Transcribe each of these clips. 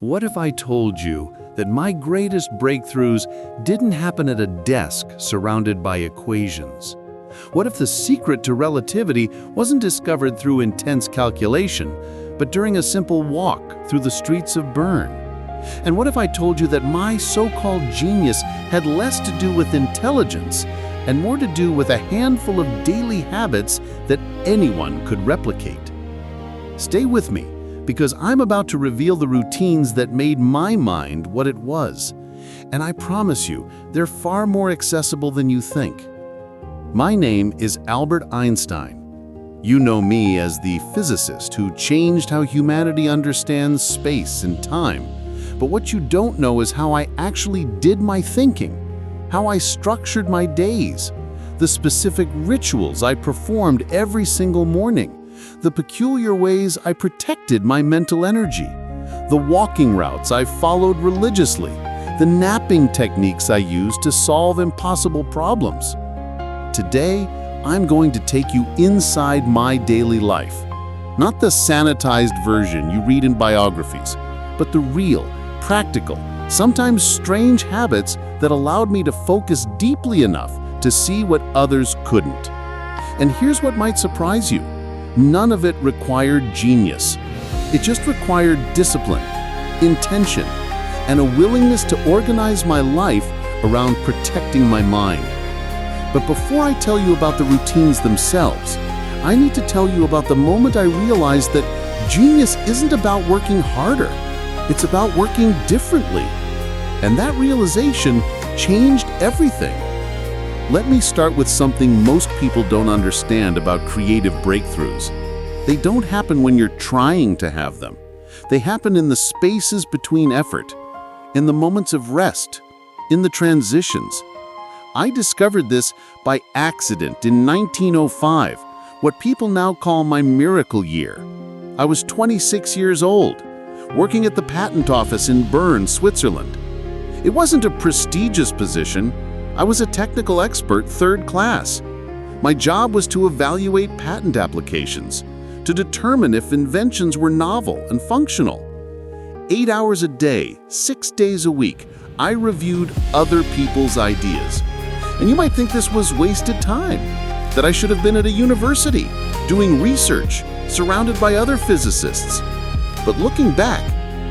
What if I told you that my greatest breakthroughs didn't happen at a desk surrounded by equations? What if the secret to relativity wasn't discovered through intense calculation, but during a simple walk through the streets of Bern? And what if I told you that my so-called genius had less to do with intelligence and more to do with a handful of daily habits that anyone could replicate? Stay with me, because I'm about to reveal the routines that made my mind what it was. And I promise you, they're far more accessible than you think. My name is Albert Einstein. You know me as the physicist who changed how humanity understands space and time. But what you don't know is how I actually did my thinking, how I structured my days, the specific rituals I performed every single morning, the peculiar ways I protected my mental energy, the walking routes I followed religiously, the napping techniques I used to solve impossible problems. Today, I'm going to take you inside my daily life. Not the sanitized version you read in biographies, but the real, practical, sometimes strange habits that allowed me to focus deeply enough to see what others couldn't. And here's what might surprise you. None of it required genius. It just required discipline, intention, and a willingness to organize my life around protecting my mind. But before I tell you about the routines themselves, I need to tell you about the moment I realized that genius isn't about working harder. It's about working differently. And that realization changed everything. Let me start with something most people don't understand about creative breakthroughs. They don't happen when you're trying to have them. They happen in the spaces between effort, in the moments of rest, in the transitions. I discovered this by accident in 1905, what people now call my miracle year. I was 26 years old, working at the patent office in Bern, Switzerland. It wasn't a prestigious position. I was a technical expert, third class. My job was to evaluate patent applications, to determine if inventions were novel and functional. 8 hours a day, 6 days a week, I reviewed other people's ideas. And you might think this was wasted time, that I should have been at a university, doing research, surrounded by other physicists. But looking back,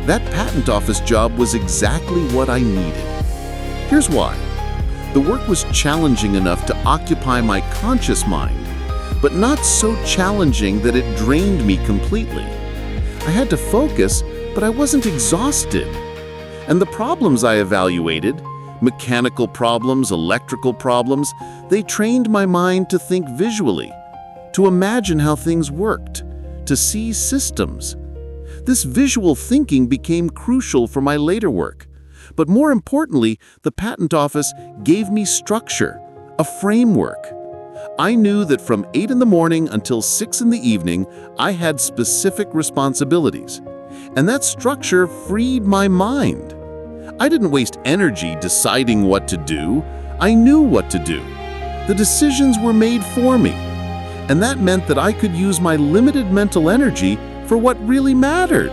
that patent office job was exactly what I needed. Here's why. The work was challenging enough to occupy my conscious mind, but not so challenging that it drained me completely. I had to focus, but I wasn't exhausted. And the problems I evaluated, mechanical problems, electrical problems, they trained my mind to think visually, to imagine how things worked, to see systems. This visual thinking became crucial for my later work. But more importantly, the patent office gave me structure, a framework. I knew that from 8 in the morning until 6 in the evening, I had specific responsibilities. And that structure freed my mind. I didn't waste energy deciding what to do. I knew what to do. The decisions were made for me. And that meant that I could use my limited mental energy for what really mattered.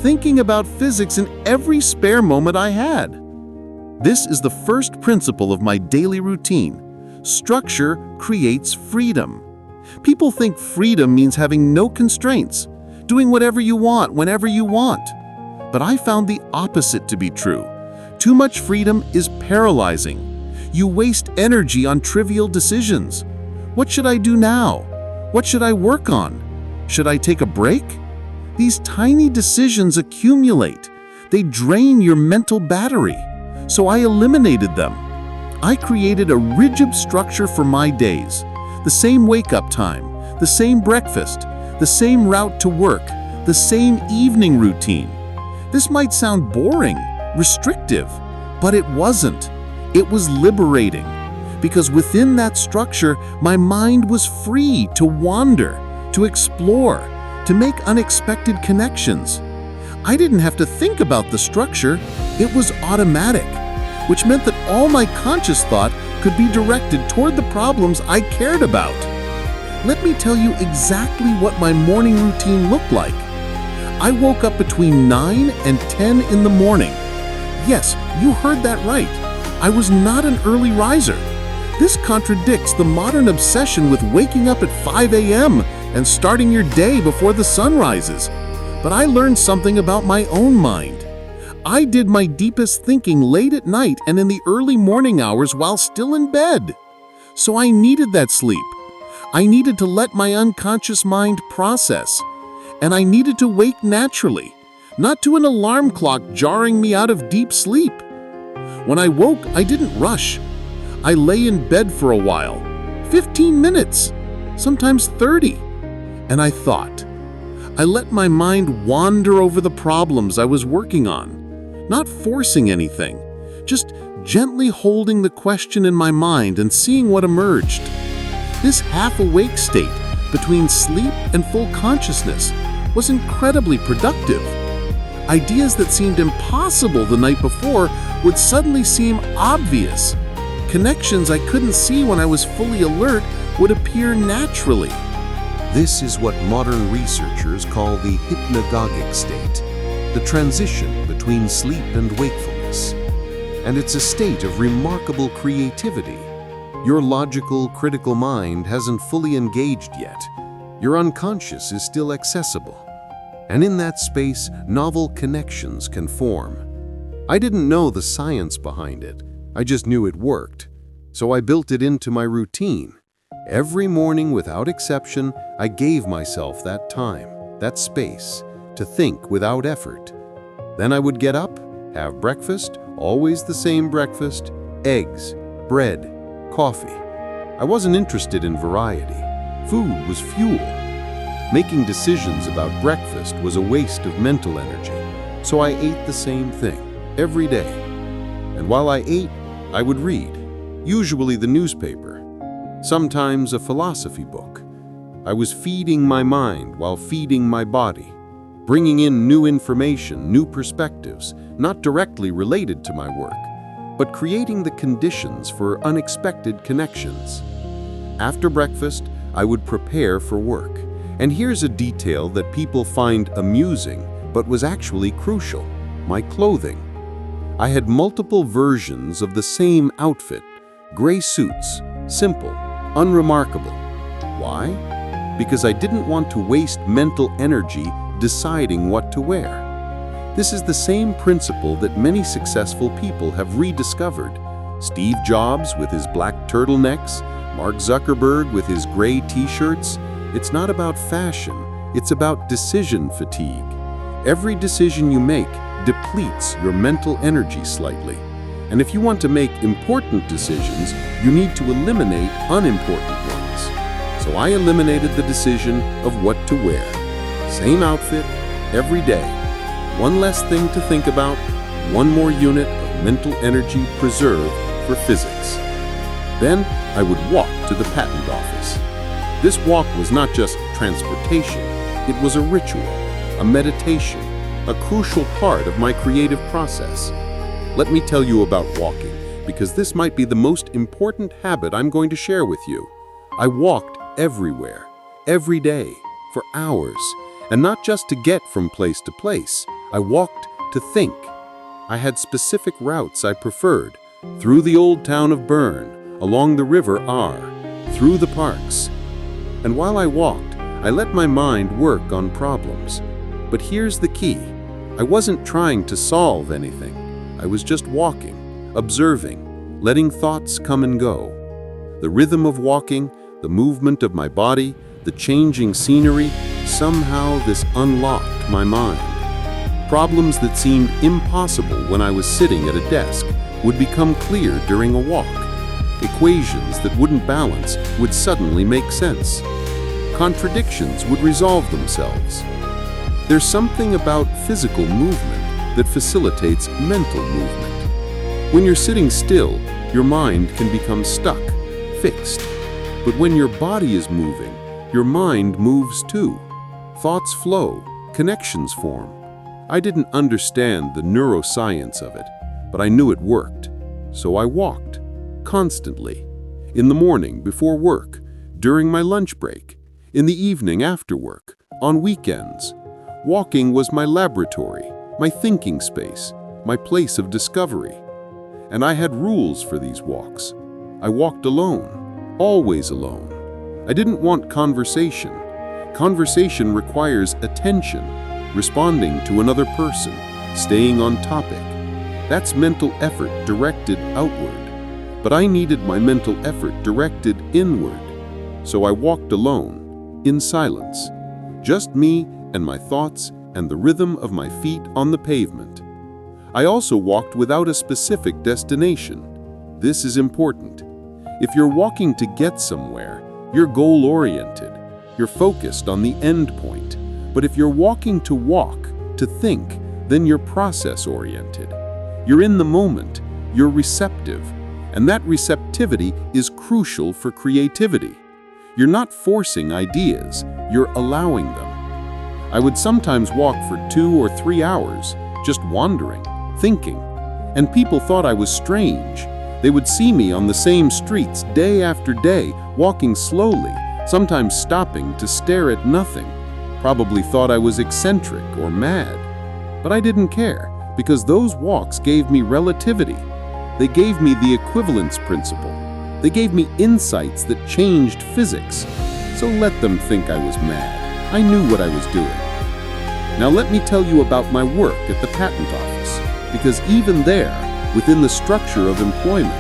Thinking about physics in every spare moment I had. This is the first principle of my daily routine. Structure creates freedom. People think freedom means having no constraints, doing whatever you want, whenever you want. But I found the opposite to be true. Too much freedom is paralyzing. You waste energy on trivial decisions. What should I do now? What should I work on? Should I take a break? These tiny decisions accumulate. They drain your mental battery. So I eliminated them. I created a rigid structure for my days. The same wake-up time, the same breakfast, the same route to work, the same evening routine. This might sound boring, restrictive, but it wasn't. It was liberating. Because within that structure, my mind was free to wander, to explore, to make unexpected connections. I didn't have to think about the structure, it was automatic, which meant that all my conscious thought could be directed toward the problems I cared about. Let me tell you exactly what my morning routine looked like. I woke up between 9 and 10 in the morning. Yes, you heard that right. I was not an early riser. This contradicts the modern obsession with waking up at 5 a.m. and starting your day before the sun rises. But I learned something about my own mind. I did my deepest thinking late at night and in the early morning hours while still in bed. So I needed that sleep. I needed to let my unconscious mind process. And I needed to wake naturally, not to an alarm clock jarring me out of deep sleep. When I woke, I didn't rush. I lay in bed for a while, 15 minutes, sometimes 30, and I thought. I let my mind wander over the problems I was working on, not forcing anything, just gently holding the question in my mind and seeing what emerged. This half-awake state between sleep and full consciousness was incredibly productive. Ideas that seemed impossible the night before would suddenly seem obvious. Connections I couldn't see when I was fully alert would appear naturally. This is what modern researchers call the hypnagogic state, the transition between sleep and wakefulness. And it's a state of remarkable creativity. Your logical, critical mind hasn't fully engaged yet. Your unconscious is still accessible. And in that space, novel connections can form. I didn't know the science behind it. I just knew it worked. So I built it into my routine. Every morning, without exception, I gave myself that time, that space, to think without effort. Then I would get up, have breakfast, always the same breakfast, eggs, bread, coffee. I wasn't interested in variety. Food was fuel. Making decisions about breakfast was a waste of mental energy, so I ate the same thing every day. And while I ate, I would read, usually the newspaper, sometimes a philosophy book. I was feeding my mind while feeding my body, bringing in new information, new perspectives, not directly related to my work, but creating the conditions for unexpected connections. After breakfast, I would prepare for work. And here's a detail that people find amusing, but was actually crucial: my clothing. I had multiple versions of the same outfit, gray suits, simple, unremarkable. Why? Because I didn't want to waste mental energy deciding what to wear. This is the same principle that many successful people have rediscovered. Steve Jobs with his black turtlenecks, Mark Zuckerberg with his gray t-shirts. It's not about fashion, it's about decision fatigue. Every decision you make depletes your mental energy slightly. And if you want to make important decisions, you need to eliminate unimportant ones. So I eliminated the decision of what to wear. Same outfit, every day. One less thing to think about, one more unit of mental energy preserved for physics. Then I would walk to the patent office. This walk was not just transportation, it was a ritual, a meditation, a crucial part of my creative process. Let me tell you about walking, because this might be the most important habit I'm going to share with you. I walked everywhere, every day, for hours, and not just to get from place to place. I walked to think. I had specific routes I preferred, through the old town of Bern, along the river Aar, through the parks. And while I walked, I let my mind work on problems. But here's the key. I wasn't trying to solve anything. I was just walking, observing, letting thoughts come and go. The rhythm of walking, the movement of my body, the changing scenery, somehow this unlocked my mind. Problems that seemed impossible when I was sitting at a desk would become clear during a walk. Equations that wouldn't balance would suddenly make sense. Contradictions would resolve themselves. There's something about physical movement that facilitates mental movement. When you're sitting still, your mind can become stuck, fixed. But when your body is moving, your mind moves too. Thoughts flow, connections form. I didn't understand the neuroscience of it, but I knew it worked. So I walked. Constantly. In the morning before work, during my lunch break, in the evening after work, on weekends. Walking was my laboratory, my thinking space, my place of discovery. And I had rules for these walks. I walked alone, always alone. I didn't want conversation. Conversation requires attention, responding to another person, staying on topic. That's mental effort directed outward. But I needed my mental effort directed inward. So I walked alone, in silence. Just me and my thoughts and the rhythm of my feet on the pavement. I also walked without a specific destination. This is important. If you're walking to get somewhere, you're goal-oriented. You're focused on the end point. But if you're walking to walk, to think, then you're process-oriented. You're in the moment. You're receptive. And that receptivity is crucial for creativity. You're not forcing ideas. You're allowing them. I would sometimes walk for 2 or 3 hours, just wandering, thinking. And people thought I was strange. They would see me on the same streets day after day, walking slowly, sometimes stopping to stare at nothing. Probably thought I was eccentric or mad. But I didn't care, because those walks gave me relativity. They gave me the equivalence principle. They gave me insights that changed physics. So let them think I was mad. I knew what I was doing. Now let me tell you about my work at the patent office, because even there, within the structure of employment,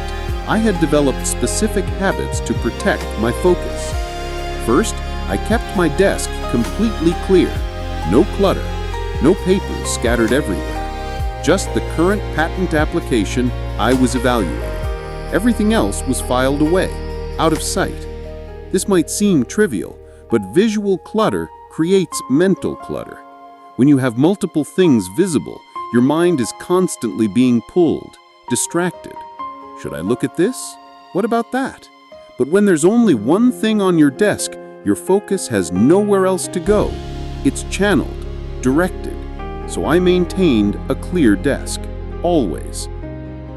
I had developed specific habits to protect my focus. First, I kept my desk completely clear. No clutter, no papers scattered everywhere. Just the current patent application I was evaluating. Everything else was filed away, out of sight. This might seem trivial, but visual clutter creates mental clutter. When you have multiple things visible, your mind is constantly being pulled, distracted. Should I look at this? What about that? But when there's only one thing on your desk, your focus has nowhere else to go. It's channeled, directed. So I maintained a clear desk, always.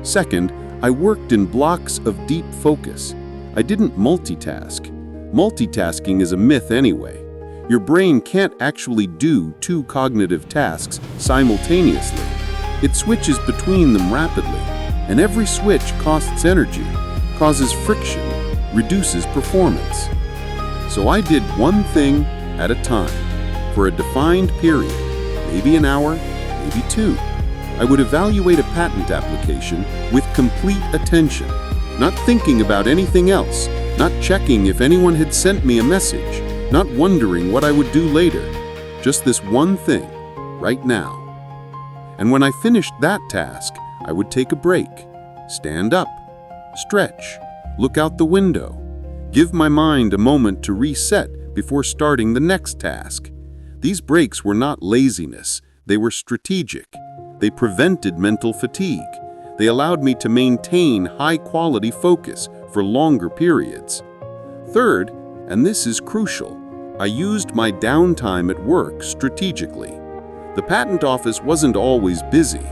Second, I worked in blocks of deep focus. I didn't multitask. Multitasking is a myth anyway. Your brain can't actually do 2 cognitive tasks simultaneously. It switches between them rapidly, and every switch costs energy, causes friction, reduces performance. So I did one thing at a time, for a defined period, maybe an hour, maybe 2. I would evaluate a patent application with complete attention, not thinking about anything else, not checking if anyone had sent me a message, not wondering what I would do later. Just this one thing, right now. And when I finished that task, I would take a break, stand up, stretch, look out the window, give my mind a moment to reset before starting the next task. These breaks were not laziness, they were strategic. They prevented mental fatigue. They allowed me to maintain high-quality focus for longer periods. Third, and this is crucial, I used my downtime at work strategically. The patent office wasn't always busy.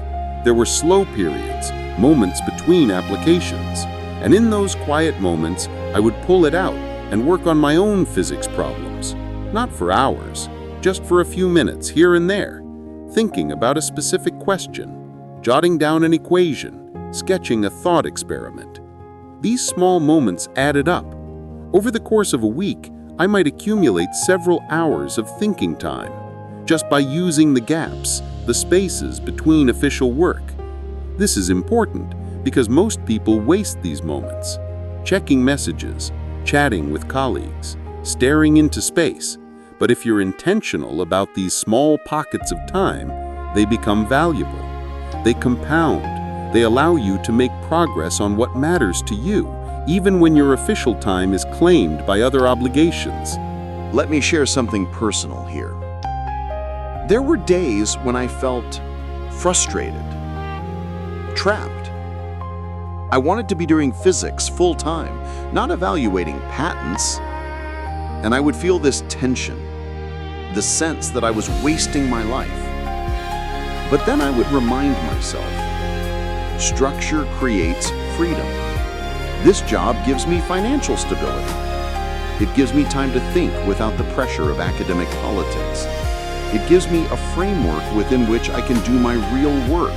There were slow periods, moments between applications. And in those quiet moments, I would pull it out and work on my own physics problems. Not for hours, just for a few minutes here and there, thinking about a specific question, jotting down an equation, sketching a thought experiment. These small moments added up. Over the course of a week, I might accumulate several hours of thinking time, just by using the gaps, the spaces between official work. This is important because most people waste these moments, checking messages, chatting with colleagues, staring into space. But if you're intentional about these small pockets of time, they become valuable. They compound. They allow you to make progress on what matters to you, even when your official time is claimed by other obligations. Let me share something personal here. There were days when I felt frustrated, trapped. I wanted to be doing physics full-time, not evaluating patents. And I would feel this tension, the sense that I was wasting my life. But then I would remind myself, structure creates freedom. This job gives me financial stability. It gives me time to think without the pressure of academic politics. It gives me a framework within which I can do my real work.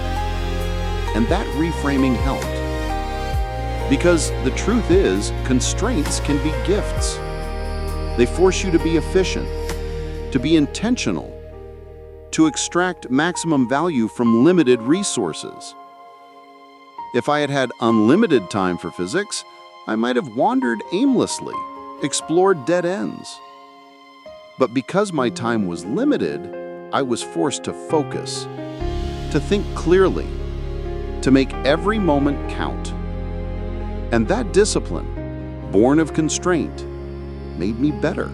And that reframing helped. Because the truth is, constraints can be gifts. They force you to be efficient, to be intentional, to extract maximum value from limited resources. If I had had unlimited time for physics, I might have wandered aimlessly, explored dead ends. But because my time was limited, I was forced to focus, to think clearly, to make every moment count. And that discipline, born of constraint, made me better.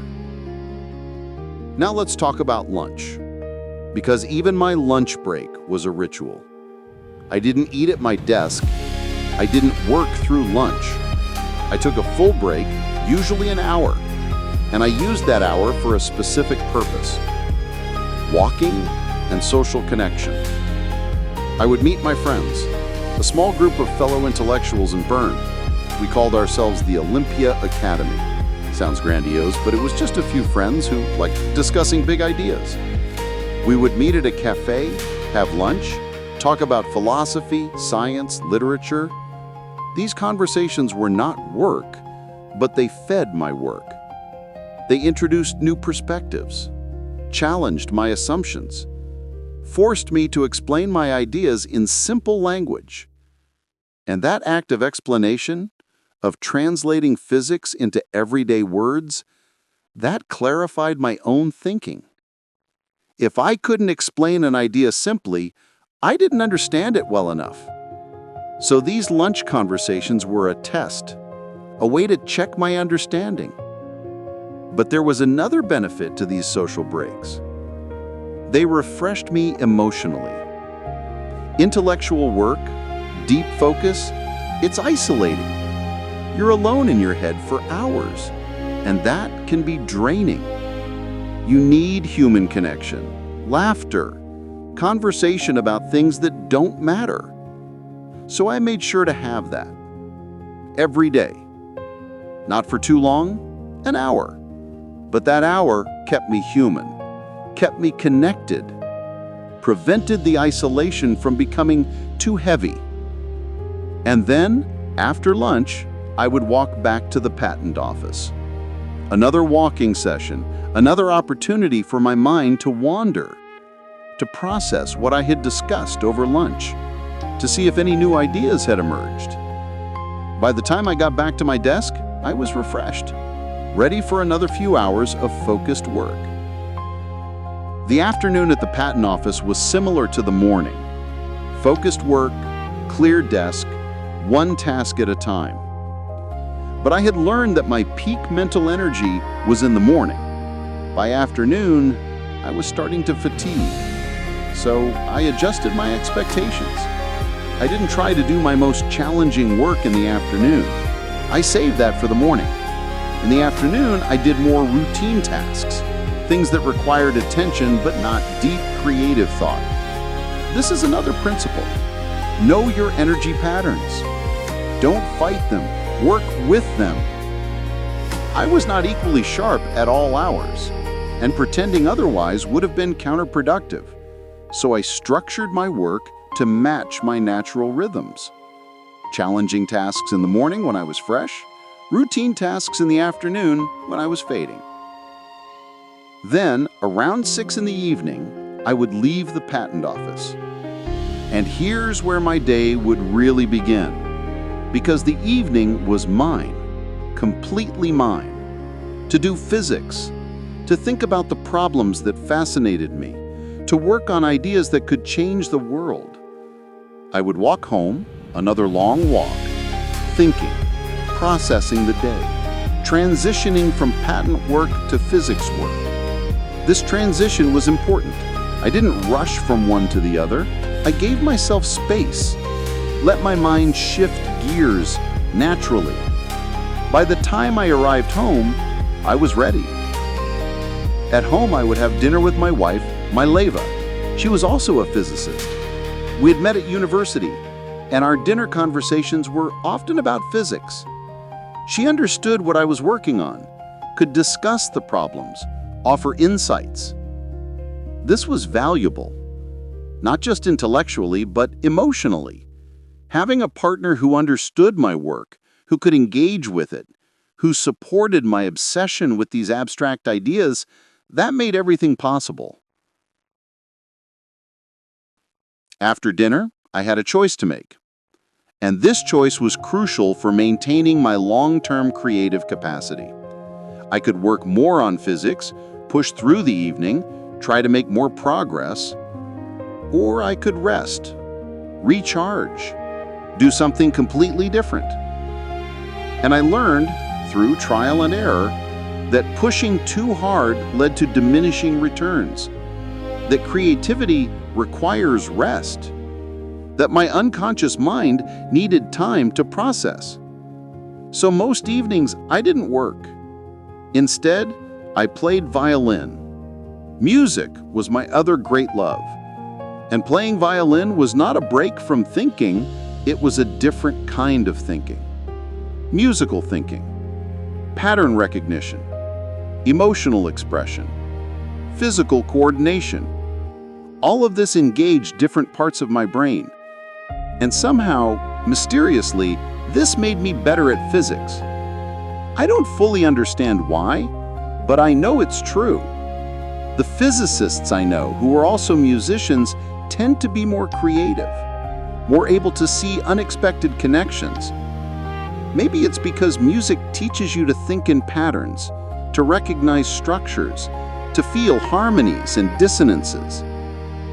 Now let's talk about lunch, because even my lunch break was a ritual. I didn't eat at my desk. I didn't work through lunch. I took a full break, usually an hour, and I used that hour for a specific purpose: walking and social connection. I would meet my friends, a small group of fellow intellectuals in Bern. We called ourselves the Olympia Academy. Sounds grandiose, but it was just a few friends who liked discussing big ideas. We would meet at a cafe, have lunch, talk about philosophy, science, literature. These conversations were not work, but they fed my work. They introduced new perspectives, challenged my assumptions, forced me to explain my ideas in simple language. And that act of explanation, of translating physics into everyday words, that clarified my own thinking. If I couldn't explain an idea simply, I didn't understand it well enough. So these lunch conversations were a test, a way to check my understanding. But there was another benefit to these social breaks. They refreshed me emotionally. Intellectual work, deep focus, it's isolating. You're alone in your head for hours, and that can be draining. You need human connection, laughter, conversation about things that don't matter. So I made sure to have that. Every day. Not for too long, an hour. But that hour kept me human, kept me connected, prevented the isolation from becoming too heavy. And then, after lunch, I would walk back to the patent office. Another walking session, another opportunity for my mind to wander, to process what I had discussed over lunch, to see if any new ideas had emerged. By the time I got back to my desk, I was refreshed, ready for another few hours of focused work. The afternoon at the patent office was similar to the morning. Focused work, clear desk, one task at a time. But I had learned that my peak mental energy was in the morning. By afternoon, I was starting to fatigue. So I adjusted my expectations. I didn't try to do my most challenging work in the afternoon. I saved that for the morning. In the afternoon, I did more routine tasks, things that required attention but not deep creative thought. This is another principle. Know your energy patterns. Don't fight them. Work with them. I was not equally sharp at all hours, and pretending otherwise would have been counterproductive. So I structured my work to match my natural rhythms. Challenging tasks in the morning when I was fresh, routine tasks in the afternoon when I was fading. Then, around 6 in the evening, I would leave the patent office. And here's where my day would really begin. Because the evening was mine, completely mine. To do physics, to think about the problems that fascinated me, to work on ideas that could change the world. I would walk home, another long walk, thinking, processing the day, transitioning from patent work to physics work. This transition was important. I didn't rush from one to the other. I gave myself space. Let my mind shift gears naturally. By the time I arrived home, I was ready. At home, I would have dinner with my wife, Mileva. She was also a physicist. We had met at university, and our dinner conversations were often about physics. She understood what I was working on, could discuss the problems, offer insights. This was valuable, not just intellectually, but emotionally. Having a partner who understood my work, who could engage with it, who supported my obsession with these abstract ideas, that made everything possible. After dinner, I had a choice to make. And this choice was crucial for maintaining my long-term creative capacity. I could work more on physics, push through the evening, try to make more progress, or I could rest, recharge, do something completely different. And I learned, through trial and error, that pushing too hard led to diminishing returns, that creativity requires rest, that my unconscious mind needed time to process. So most evenings, I didn't work. Instead, I played violin. Music was my other great love. And playing violin was not a break from thinking, it was a different kind of thinking. Musical thinking, pattern recognition, emotional expression, physical coordination. All of this engaged different parts of my brain. And somehow, mysteriously, this made me better at physics. I don't fully understand why, but I know it's true. The physicists I know, who are also musicians, tend to be more creative, more able to see unexpected connections. Maybe it's because music teaches you to think in patterns, to recognize structures, to feel harmonies and dissonances.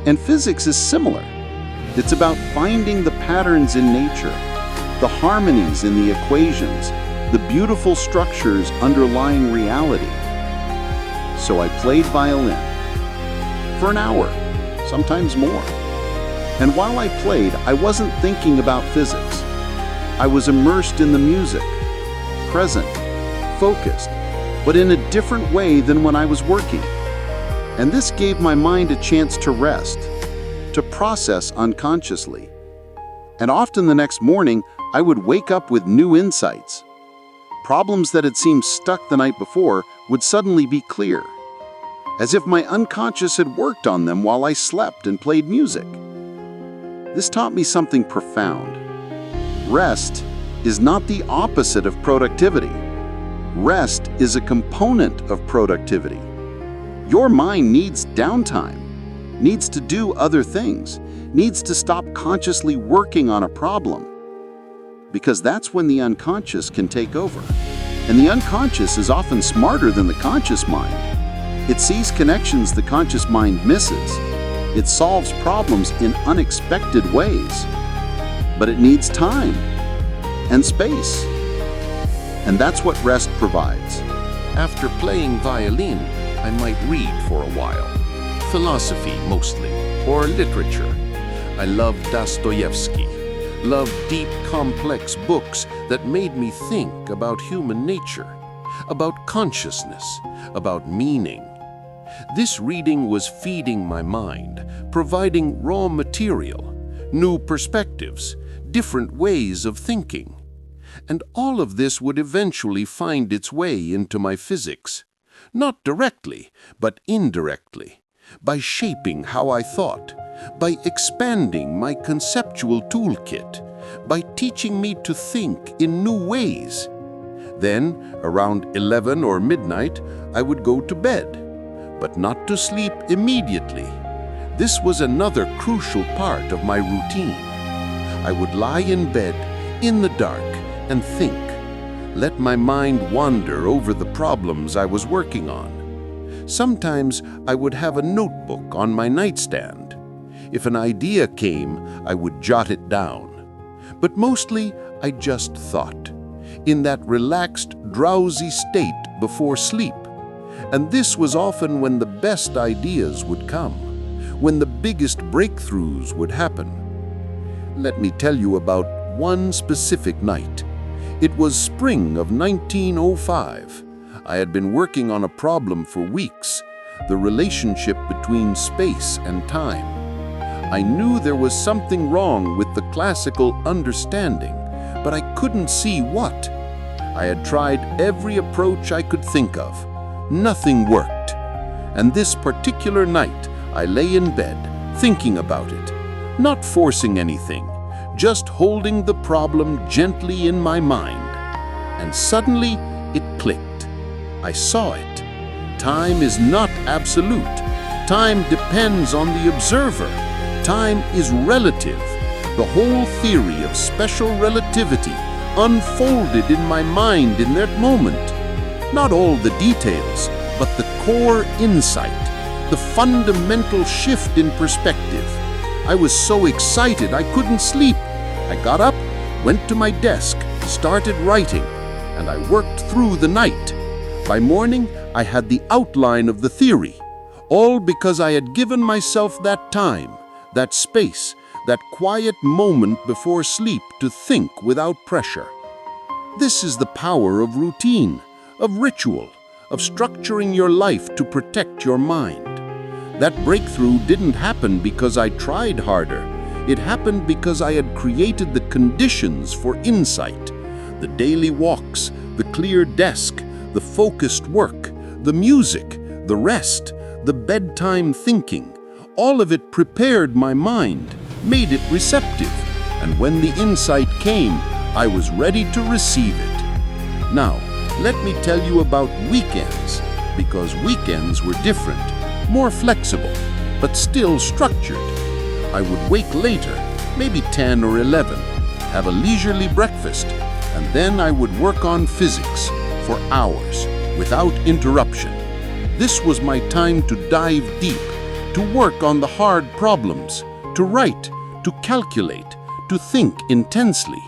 And physics is similar. It's about finding the patterns in nature, the harmonies in the equations, the beautiful structures underlying reality. So I played violin for an hour, sometimes more. And while I played, I wasn't thinking about physics. I was immersed in the music, present, focused, but in a different way than when I was working. And this gave my mind a chance to rest, to process unconsciously. And often the next morning, I would wake up with new insights. Problems that had seemed stuck the night before would suddenly be clear, as if my unconscious had worked on them while I slept and played music. This taught me something profound. Rest is not the opposite of productivity. Rest is a component of productivity. Your mind needs downtime, needs to do other things, needs to stop consciously working on a problem. Because that's when the unconscious can take over. And the unconscious is often smarter than the conscious mind. It sees connections the conscious mind misses. It solves problems in unexpected ways. But it needs time and space. And that's what rest provides. After playing violin, I might read for a while. Philosophy mostly, or literature. I loved Dostoevsky, loved deep, complex books that made me think about human nature, about consciousness, about meaning. This reading was feeding my mind, providing raw material, new perspectives, different ways of thinking. And all of this would eventually find its way into my physics. Not directly, but indirectly, by shaping how I thought, by expanding my conceptual toolkit, by teaching me to think in new ways. Then, around 11 or midnight, I would go to bed, but not to sleep immediately. This was another crucial part of my routine. I would lie in bed, in the dark, and think. Let my mind wander over the problems I was working on. Sometimes I would have a notebook on my nightstand. If an idea came, I would jot it down. But mostly, I just thought, in that relaxed, drowsy state before sleep. And this was often when the best ideas would come, when the biggest breakthroughs would happen. Let me tell you about one specific night. It was spring of 1905. I had been working on a problem for weeks, the relationship between space and time. I knew there was something wrong with the classical understanding, but I couldn't see what. I had tried every approach I could think of. Nothing worked. And this particular night, I lay in bed, thinking about it, not forcing anything, just holding the problem gently in my mind. And suddenly, it clicked. I saw it. Time is not absolute. Time depends on the observer. Time is relative. The whole theory of special relativity unfolded in my mind in that moment. Not all the details, but the core insight, the fundamental shift in perspective. I was so excited I couldn't sleep. I got up, went to my desk, started writing, and I worked through the night. By morning, I had the outline of the theory, all because I had given myself that time, that space, that quiet moment before sleep to think without pressure. This is the power of routine, of ritual, of structuring your life to protect your mind. That breakthrough didn't happen because I tried harder. It happened because I had created the conditions for insight. The daily walks, the clear desk, the focused work, the music, the rest, the bedtime thinking. All of it prepared my mind, made it receptive. And when the insight came, I was ready to receive it. Now, let me tell you about weekends, because weekends were different. More flexible, but still structured. I would wake later, maybe 10 or 11, have a leisurely breakfast, and then I would work on physics for hours without interruption. This was my time to dive deep, to work on the hard problems, to write, to calculate, to think intensely.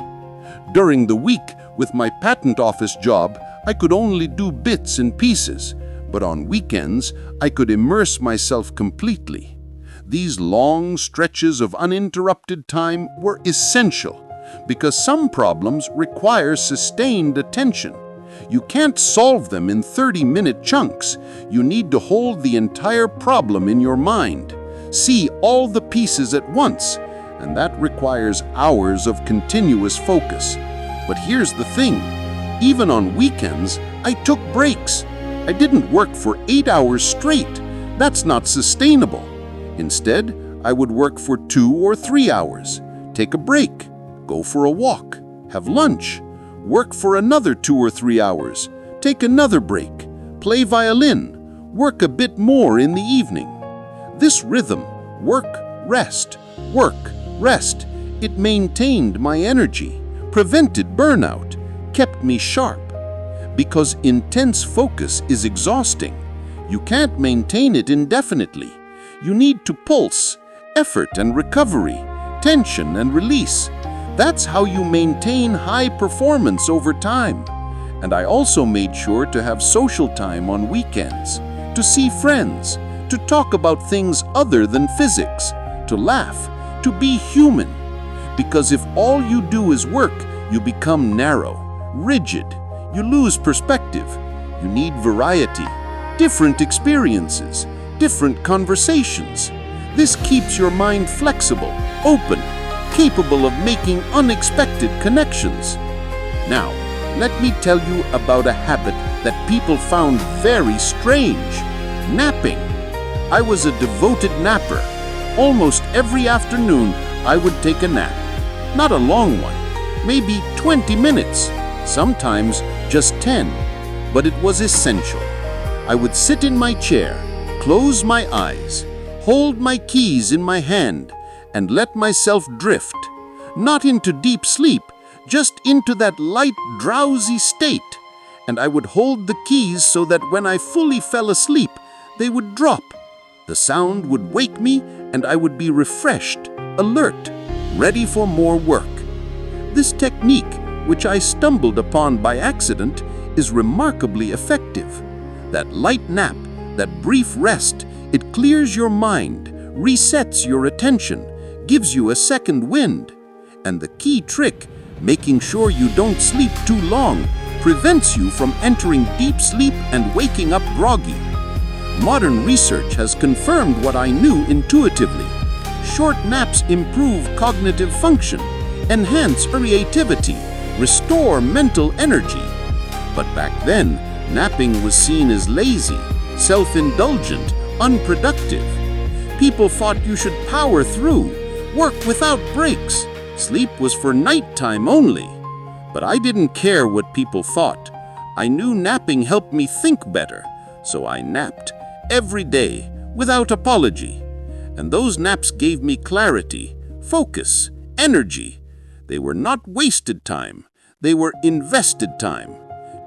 During the week, with my patent office job, I could only do bits and pieces. But on weekends, I could immerse myself completely. These long stretches of uninterrupted time were essential because some problems require sustained attention. You can't solve them in 30-minute chunks. You need to hold the entire problem in your mind, see all the pieces at once, and that requires hours of continuous focus. But here's the thing, even on weekends, I took breaks. I didn't work for 8 hours straight. That's not sustainable. Instead, I would work for 2 or 3 hours, take a break, go for a walk, have lunch, work for another 2 or 3 hours, take another break, play violin, work a bit more in the evening. This rhythm, work, rest, it maintained my energy, prevented burnout, kept me sharp. Because intense focus is exhausting. You can't maintain it indefinitely. You need to pulse, effort and recovery, tension and release. That's how you maintain high performance over time. And I also made sure to have social time on weekends, to see friends, to talk about things other than physics, to laugh, to be human. Because if all you do is work, you become narrow, rigid. You lose perspective. You need variety, different experiences, different conversations. This keeps your mind flexible, open, capable of making unexpected connections. Now, let me tell you about a habit that people found very strange: napping. I was a devoted napper. Almost every afternoon, I would take a nap. Not a long one, maybe 20 minutes. Sometimes just 10, but it was essential. I would sit in my chair, close my eyes, hold my keys in my hand, and let myself drift, not into deep sleep, just into that light, drowsy state. And I would hold the keys so that when I fully fell asleep, they would drop. The sound would wake me, and I would be refreshed, alert, ready for more work. This technique, which I stumbled upon by accident, is remarkably effective. That light nap, that brief rest, it clears your mind, resets your attention, gives you a second wind. And the key trick, making sure you don't sleep too long, prevents you from entering deep sleep and waking up groggy. Modern research has confirmed what I knew intuitively. Short naps improve cognitive function, enhance creativity, restore mental energy. But back then, napping was seen as lazy, self-indulgent, unproductive. People thought you should power through, work without breaks. Sleep was for nighttime only. But I didn't care what people thought. I knew napping helped me think better, so I napped every day without apology. And those naps gave me clarity, focus, energy. They were not wasted time. They were invested time.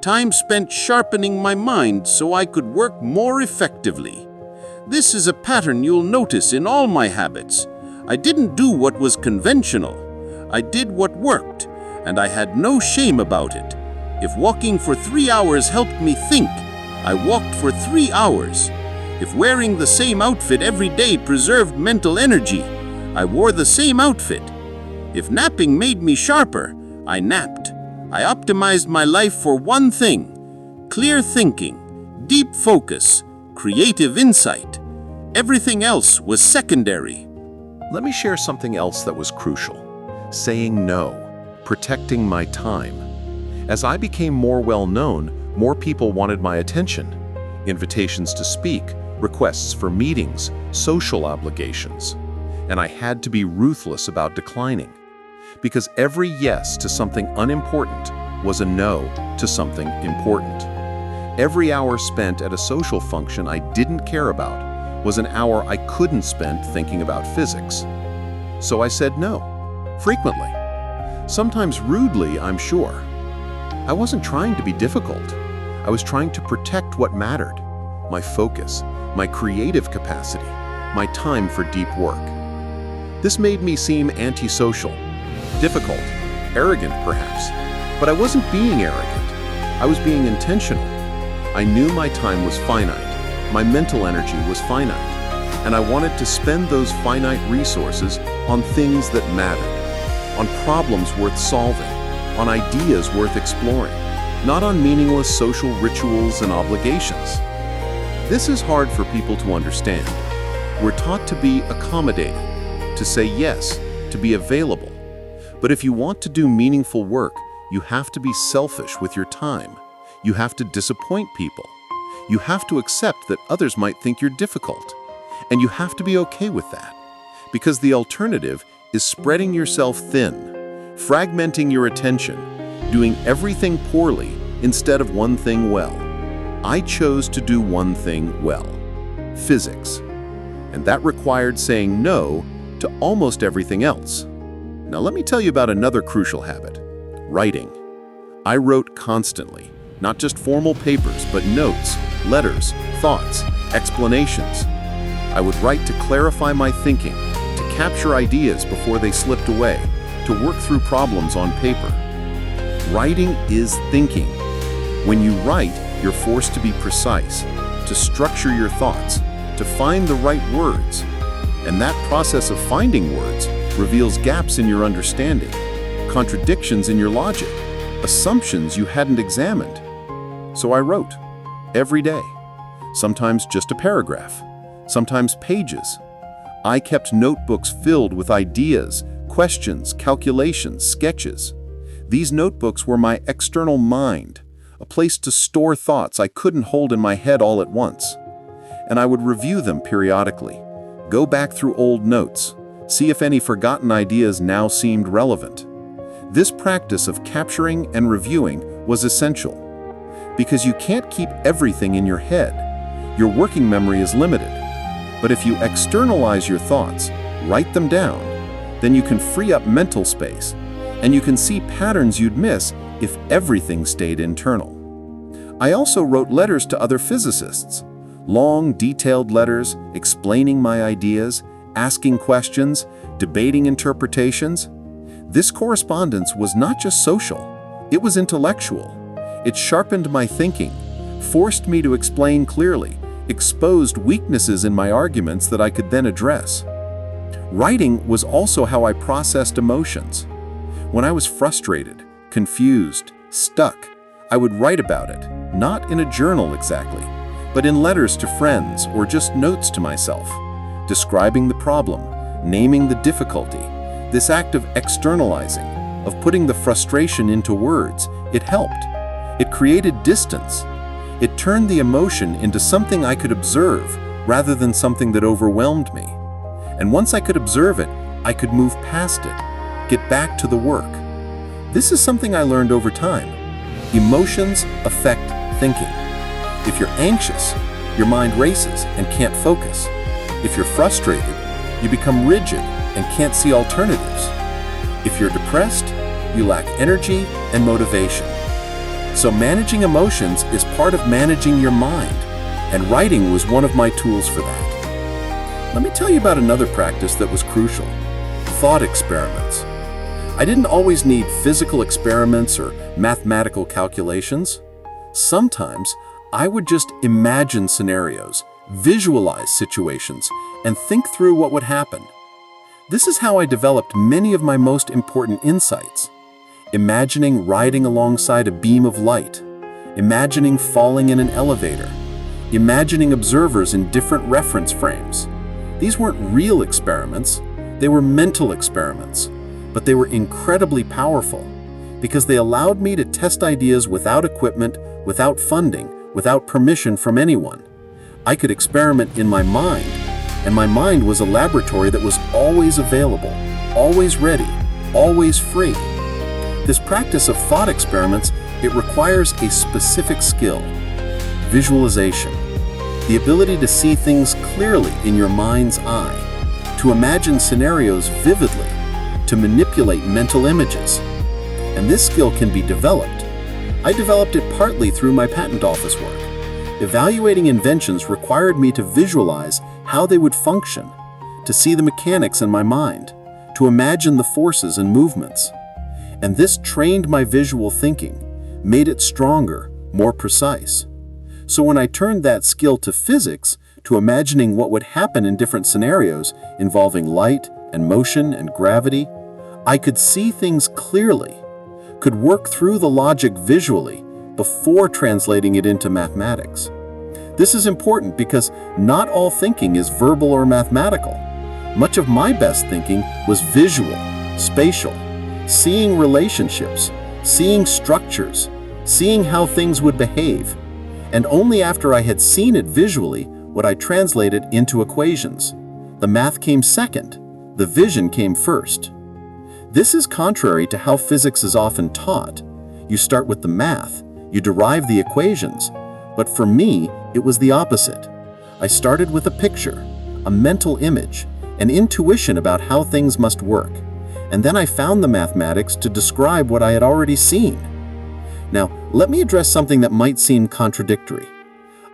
Time spent sharpening my mind so I could work more effectively. This is a pattern you'll notice in all my habits. I didn't do what was conventional. I did what worked, and I had no shame about it. If walking for 3 hours helped me think, I walked for 3 hours. If wearing the same outfit every day preserved mental energy, I wore the same outfit. If napping made me sharper, I napped. I optimized my life for one thing: clear thinking, deep focus, creative insight. Everything else was secondary. Let me share something else that was crucial: saying no, protecting my time. As I became more well-known, more people wanted my attention. Invitations to speak, requests for meetings, social obligations. And I had to be ruthless about declining. Because every yes to something unimportant was a no to something important. Every hour spent at a social function I didn't care about was an hour I couldn't spend thinking about physics. So I said no, frequently. Sometimes rudely, I'm sure. I wasn't trying to be difficult. I was trying to protect what mattered: my focus, my creative capacity, my time for deep work. This made me seem antisocial, difficult, arrogant perhaps, but I wasn't being arrogant. I was being intentional. I knew my time was finite, my mental energy was finite, and I wanted to spend those finite resources on things that mattered, on problems worth solving, on ideas worth exploring, not on meaningless social rituals and obligations. This is hard for people to understand. We're taught to be accommodating, to say yes, to be available. But if you want to do meaningful work, you have to be selfish with your time. You have to disappoint people. You have to accept that others might think you're difficult. And you have to be okay with that. Because the alternative is spreading yourself thin, fragmenting your attention, doing everything poorly instead of one thing well. I chose to do one thing well: physics. And that required saying no to almost everything else. Now let me tell you about another crucial habit: writing. I wrote constantly, not just formal papers, but notes, letters, thoughts, explanations. I would write to clarify my thinking, to capture ideas before they slipped away, to work through problems on paper. Writing is thinking. When you write, you're forced to be precise, to structure your thoughts, to find the right words. And that process of finding words reveals gaps in your understanding, contradictions in your logic, assumptions you hadn't examined. So I wrote, every day, sometimes just a paragraph, sometimes pages. I kept notebooks filled with ideas, questions, calculations, sketches. These notebooks were my external mind, a place to store thoughts I couldn't hold in my head all at once. And I would review them periodically, go back through old notes, see if any forgotten ideas now seemed relevant. This practice of capturing and reviewing was essential, because you can't keep everything in your head. Your working memory is limited. But if you externalize your thoughts, write them down, then you can free up mental space, and you can see patterns you'd miss if everything stayed internal. I also wrote letters to other physicists, long, detailed letters explaining my ideas, asking questions, debating interpretations. This correspondence was not just social, it was intellectual. It sharpened my thinking, forced me to explain clearly, exposed weaknesses in my arguments that I could then address. Writing was also how I processed emotions. When I was frustrated, confused, stuck, I would write about it, not in a journal exactly, but in letters to friends or just notes to myself, describing the problem, naming the difficulty. This act of externalizing, of putting the frustration into words, it helped. It created distance. It turned the emotion into something I could observe rather than something that overwhelmed me. And once I could observe it, I could move past it, get back to the work. This is something I learned over time. Emotions affect thinking. If you're anxious, your mind races and can't focus. If you're frustrated, you become rigid and can't see alternatives. If you're depressed, you lack energy and motivation. So managing emotions is part of managing your mind, and writing was one of my tools for that. Let me tell you about another practice that was crucial: thought experiments. I didn't always need physical experiments or mathematical calculations. Sometimes I would just imagine scenarios, visualize situations, and think through what would happen. This is how I developed many of my most important insights. Imagining riding alongside a beam of light, imagining falling in an elevator, imagining observers in different reference frames. These weren't real experiments, they were mental experiments, but they were incredibly powerful because they allowed me to test ideas without equipment, without funding, without permission from anyone. I could experiment in my mind, and my mind was a laboratory that was always available, always ready, always free. This practice of thought experiments, it requires a specific skill: visualization, the ability to see things clearly in your mind's eye, to imagine scenarios vividly, to manipulate mental images. And this skill can be developed. I developed it partly through my patent office work. Evaluating inventions required me to visualize how they would function, to see the mechanics in my mind, to imagine the forces and movements. And this trained my visual thinking, made it stronger, more precise. So when I turned that skill to physics, to imagining what would happen in different scenarios involving light and motion and gravity, I could see things clearly, could work through the logic visually before translating it into mathematics. This is important because not all thinking is verbal or mathematical. Much of my best thinking was visual, spatial, seeing relationships, seeing structures, seeing how things would behave. And only after I had seen it visually would I translate it into equations. The math came second, the vision came first. This is contrary to how physics is often taught. You start with the math, you derive the equations, but for me, it was the opposite. I started with a picture, a mental image, an intuition about how things must work, and then I found the mathematics to describe what I had already seen. Now, let me address something that might seem contradictory.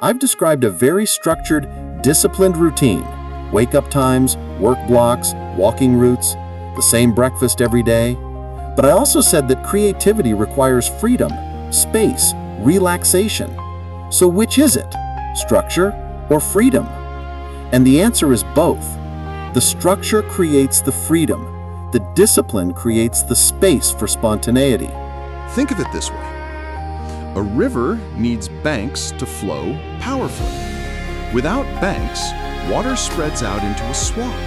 I've described a very structured, disciplined routine: wake-up times, work blocks, walking routes, the same breakfast every day. But I also said that creativity requires freedom, space, relaxation. So which is it? Structure or freedom? And the answer is both. The structure creates the freedom. The discipline creates the space for spontaneity. Think of it this way. A river needs banks to flow powerfully. Without banks, water spreads out into a swamp,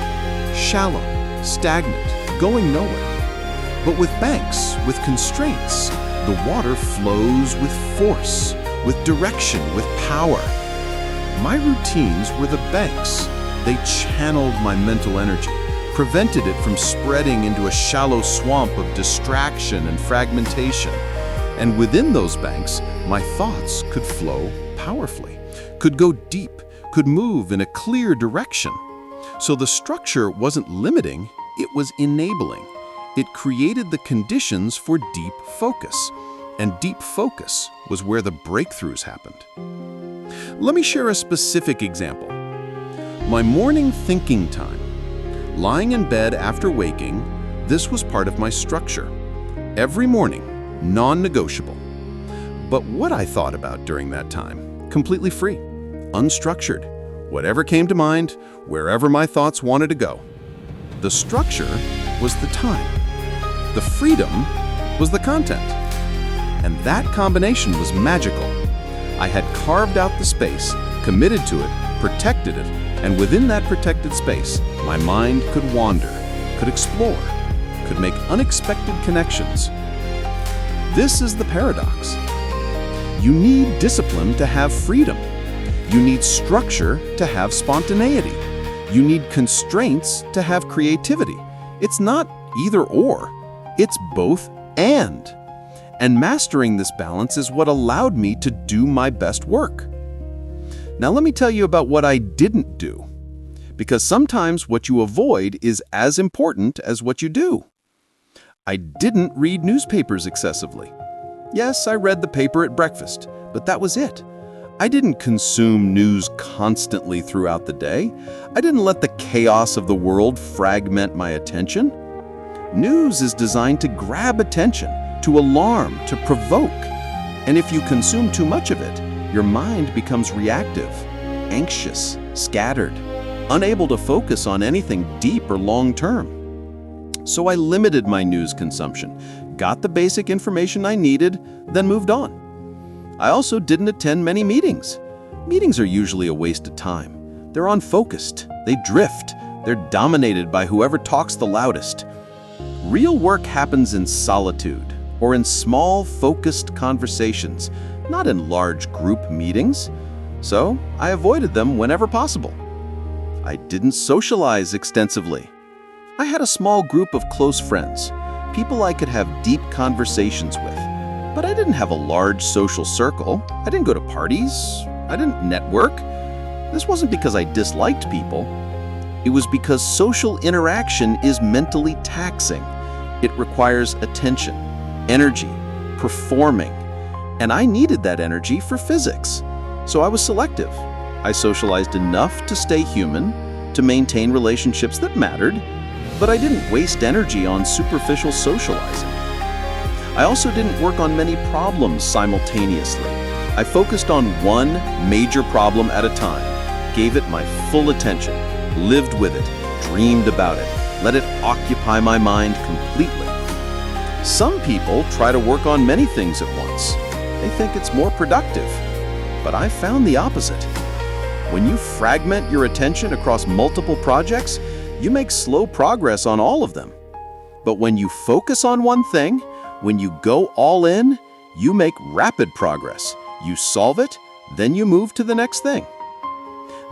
shallow, stagnant, going nowhere. But with banks, with constraints, the water flows with force, with direction, with power. My routines were the banks. They channeled my mental energy, prevented it from spreading into a shallow swamp of distraction and fragmentation. And within those banks, my thoughts could flow powerfully, could go deep, could move in a clear direction. So the structure wasn't limiting, it was enabling. It created the conditions for deep focus. And deep focus was where the breakthroughs happened. Let me share a specific example. My morning thinking time. Lying in bed after waking, this was part of my structure. Every morning, non-negotiable. But what I thought about during that time, completely free, unstructured, whatever came to mind, wherever my thoughts wanted to go. The structure was the time. The freedom was the content. And that combination was magical. I had carved out the space, committed to it, protected it, and within that protected space, my mind could wander, could explore, could make unexpected connections. This is the paradox. You need discipline to have freedom. You need structure to have spontaneity. You need constraints to have creativity. It's not either or, it's both and. And mastering this balance is what allowed me to do my best work. Now let me tell you about what I didn't do. Because sometimes what you avoid is as important as what you do. I didn't read newspapers excessively. Yes, I read the paper at breakfast, but that was it. I didn't consume news constantly throughout the day. I didn't let the chaos of the world fragment my attention. News is designed to grab attention, to alarm, to provoke. And if you consume too much of it, your mind becomes reactive, anxious, scattered, unable to focus on anything deep or long-term. So I limited my news consumption, got the basic information I needed, then moved on. I also didn't attend many meetings. Meetings are usually a waste of time. They're unfocused, they drift, they're dominated by whoever talks the loudest. Real work happens in solitude, or in small, focused conversations, not in large group meetings. So I avoided them whenever possible. I didn't socialize extensively. I had a small group of close friends, people I could have deep conversations with. But I didn't have a large social circle. I didn't go to parties. I didn't network. This wasn't because I disliked people. It was because social interaction is mentally taxing. It requires attention, energy, performing. And I needed that energy for physics. So I was selective. I socialized enough to stay human, to maintain relationships that mattered, but I didn't waste energy on superficial socializing. I also didn't work on many problems simultaneously. I focused on one major problem at a time, gave it my full attention, lived with it, dreamed about it, let it occupy my mind completely. Some people try to work on many things at once. They think it's more productive. But I found the opposite. When you fragment your attention across multiple projects, you make slow progress on all of them. But when you focus on one thing, when you go all in, you make rapid progress. You solve it, then you move to the next thing.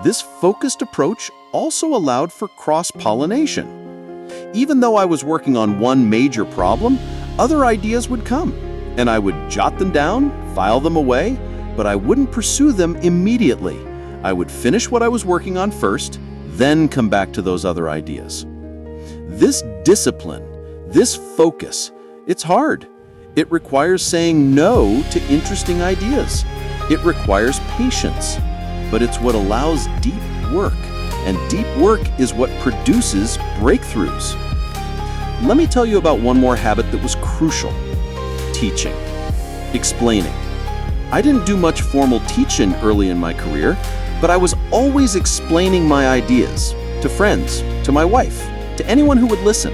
This focused approach also allowed for cross-pollination. Even though I was working on one major problem, other ideas would come, and I would jot them down, file them away, but I wouldn't pursue them immediately. I would finish what I was working on first, then come back to those other ideas. This discipline, this focus, it's hard. It requires saying no to interesting ideas. It requires patience, but it's what allows deep work, and deep work is what produces breakthroughs. Let me tell you about one more habit that was crucial: teaching, explaining. I didn't do much formal teaching early in my career, but I was always explaining my ideas to friends, to my wife, to anyone who would listen.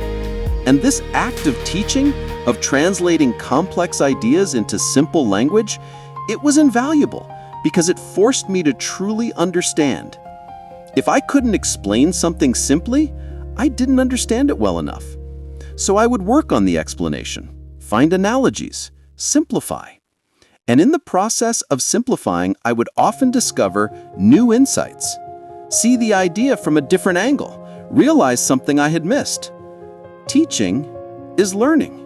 And this act of teaching, of translating complex ideas into simple language, it was invaluable because it forced me to truly understand. If I couldn't explain something simply, I didn't understand it well enough. So I would work on the explanation, find analogies, simplify. And in the process of simplifying, I would often discover new insights, see the idea from a different angle, realize something I had missed. Teaching is learning.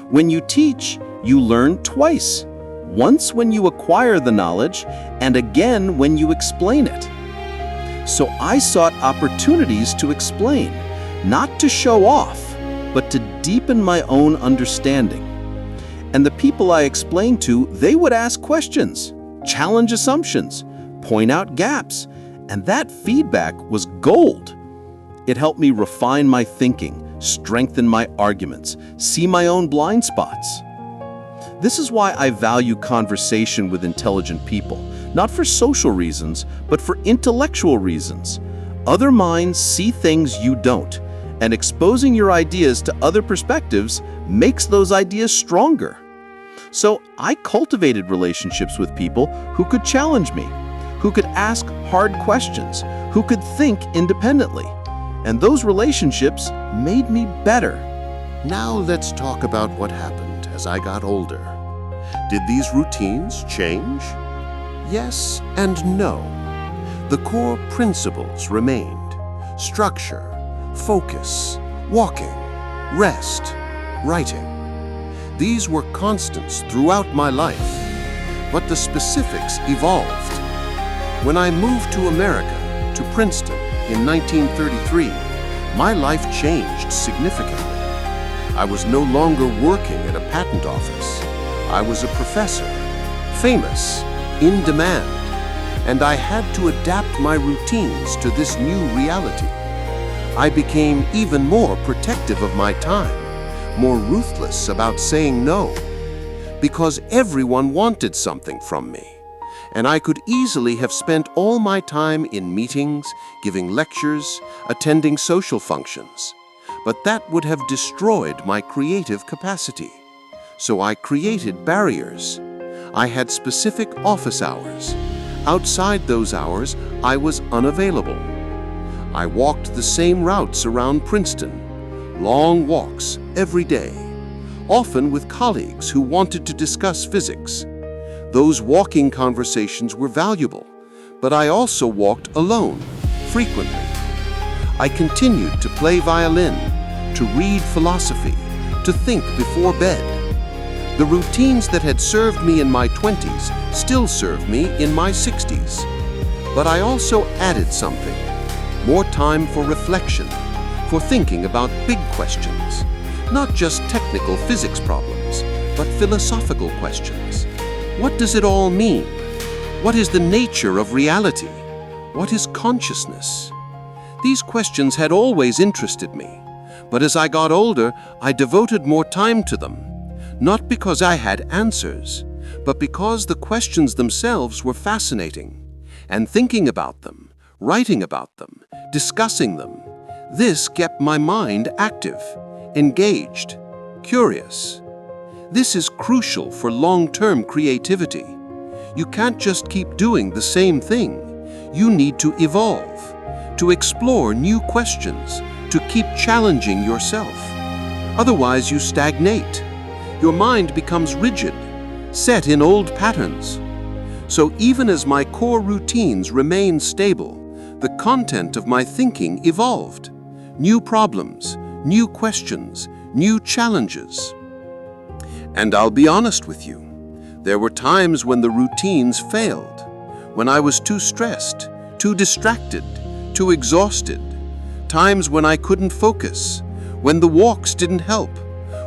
When you teach, you learn twice. Once when you acquire the knowledge, and again when you explain it. So I sought opportunities to explain, not to show off, but to deepen my own understanding. And the people I explained to, they would ask questions, challenge assumptions, point out gaps, and that feedback was gold. It helped me refine my thinking, strengthen my arguments, see my own blind spots. This is why I value conversation with intelligent people, not for social reasons, but for intellectual reasons. Other minds see things you don't, and exposing your ideas to other perspectives makes those ideas stronger. So I cultivated relationships with people who could challenge me, who could ask hard questions, who could think independently. And those relationships made me better. Now let's talk about what happened as I got older. Did these routines change? Yes and no. The core principles remained. structure, focus, walking, rest, writing. These were constants throughout my life, but the specifics evolved. When I moved to America, to Princeton, in 1933, my life changed significantly. I was no longer working at a patent office. I was a professor, famous, in demand, and I had to adapt my routines to this new reality. I became even more protective of my time, more ruthless about saying no, because everyone wanted something from me, and I could easily have spent all my time in meetings, giving lectures, attending social functions, but that would have destroyed my creative capacity. So I created barriers. I had specific office hours. Outside those hours, I was unavailable. I walked the same routes around Princeton, long walks every day, often with colleagues who wanted to discuss physics. Those walking conversations were valuable, but I also walked alone, frequently. I continued to play violin, to read philosophy, to think before bed. The routines that had served me in my 20s still serve me in my 60s. But I also added something, more time for reflection, for thinking about big questions, not just technical physics problems, but philosophical questions. What does it all mean? What is the nature of reality? What is consciousness? These questions had always interested me, but as I got older, I devoted more time to them, not because I had answers, but because the questions themselves were fascinating, and thinking about them, writing about them, discussing them, this kept my mind active, engaged, curious. This is crucial for long-term creativity. You can't just keep doing the same thing. You need to evolve, to explore new questions, to keep challenging yourself. Otherwise, you stagnate. Your mind becomes rigid, set in old patterns. So even as my core routines remained stable, the content of my thinking evolved. New problems, new questions, new challenges. And I'll be honest with you, there were times when the routines failed, when I was too stressed, too distracted, too exhausted, times when I couldn't focus, when the walks didn't help,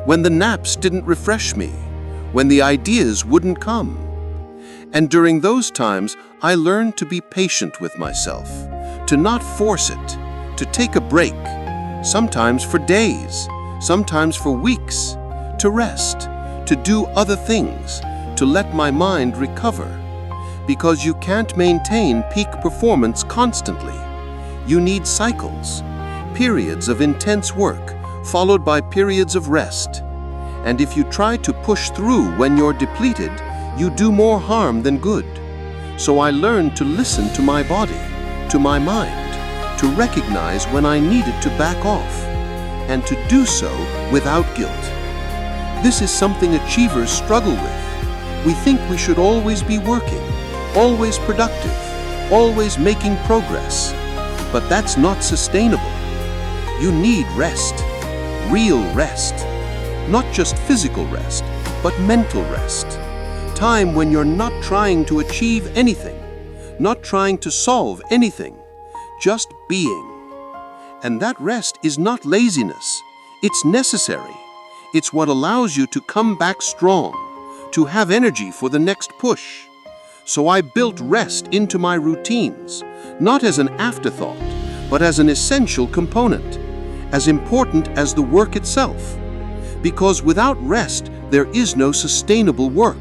when the naps didn't refresh me, when the ideas wouldn't come. And during those times, I learned to be patient with myself, to not force it, to take a break, sometimes for days, sometimes for weeks, to rest, to do other things, to let my mind recover. Because you can't maintain peak performance constantly. You need cycles, periods of intense work, followed by periods of rest. And if you try to push through when you're depleted, you do more harm than good. So I learned to listen to my body, to my mind, to recognize when I needed to back off, and to do so without guilt. This is something achievers struggle with. We think we should always be working, always productive, always making progress. But that's not sustainable. You need rest, real rest. Not just physical rest, but mental rest. Time when you're not trying to achieve anything, not trying to solve anything, just being. And that rest is not laziness. It's necessary. It's what allows you to come back strong, to have energy for the next push. So I built rest into my routines, not as an afterthought, but as an essential component, as important as the work itself. Because without rest, there is no sustainable work.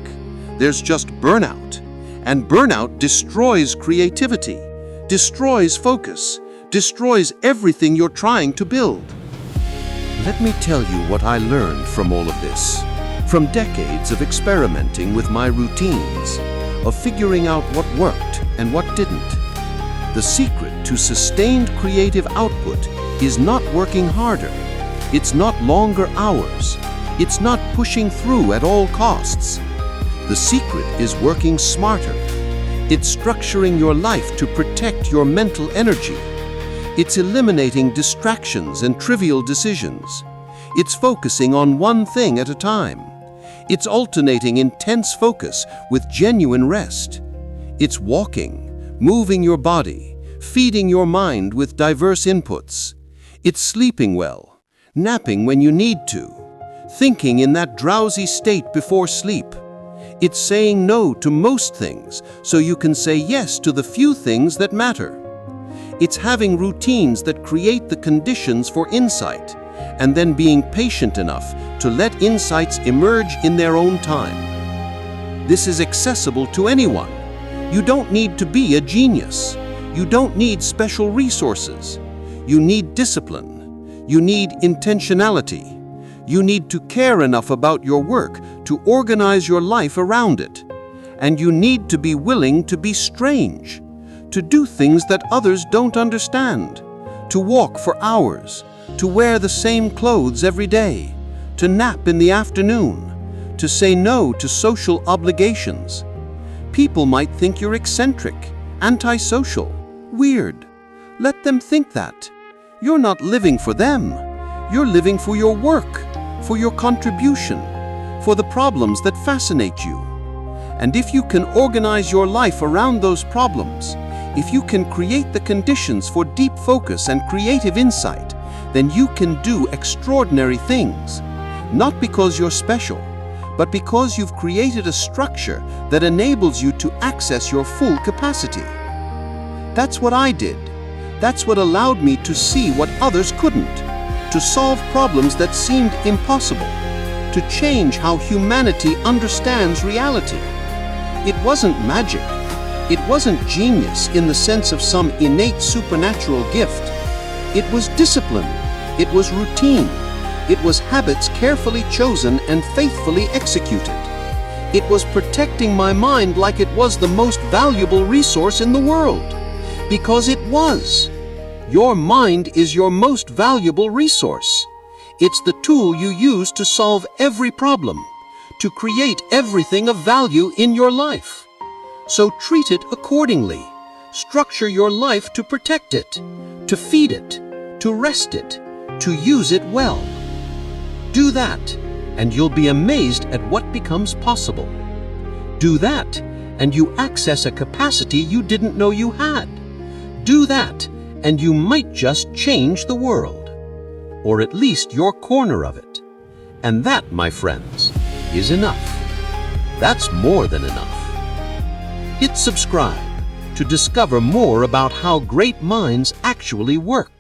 There's just burnout. And burnout destroys creativity, destroys focus, destroys everything you're trying to build. Let me tell you what I learned from all of this, from decades of experimenting with my routines, of figuring out what worked and what didn't. The secret to sustained creative output is not working harder. It's not longer hours. It's not pushing through at all costs. The secret is working smarter. It's structuring your life to protect your mental energy. It's eliminating distractions and trivial decisions. It's focusing on one thing at a time. It's alternating intense focus with genuine rest. It's walking, moving your body, feeding your mind with diverse inputs. It's sleeping well, napping when you need to, thinking in that drowsy state before sleep. It's saying no to most things so you can say yes to the few things that matter. It's having routines that create the conditions for insight, and then being patient enough to let insights emerge in their own time. This is accessible to anyone. You don't need to be a genius. You don't need special resources. You need discipline. You need intentionality. You need to care enough about your work to organize your life around it. And you need to be willing to be strange, to do things that others don't understand, to walk for hours, to wear the same clothes every day, to nap in the afternoon, to say no to social obligations. People might think you're eccentric, antisocial, weird. Let them think that. You're not living for them. You're living for your work, for your contribution, for the problems that fascinate you. And if you can organize your life around those problems, if you can create the conditions for deep focus and creative insight, then you can do extraordinary things. Not because you're special, but because you've created a structure that enables you to access your full capacity. That's what I did. That's what allowed me to see what others couldn't, to solve problems that seemed impossible, to change how humanity understands reality. It wasn't magic. It wasn't genius in the sense of some innate supernatural gift. It was discipline. It was routine. It was habits carefully chosen and faithfully executed. It was protecting my mind like it was the most valuable resource in the world. Because it was. Your mind is your most valuable resource. It's the tool you use to solve every problem, to create everything of value in your life. So treat it accordingly. Structure your life to protect it, to feed it, to rest it, to use it well. Do that, and you'll be amazed at what becomes possible. Do that, and you access a capacity you didn't know you had. Do that, and you might just change the world, or at least your corner of it. And that, my friends, is enough. That's more than enough. Hit subscribe to discover more about how great minds actually work.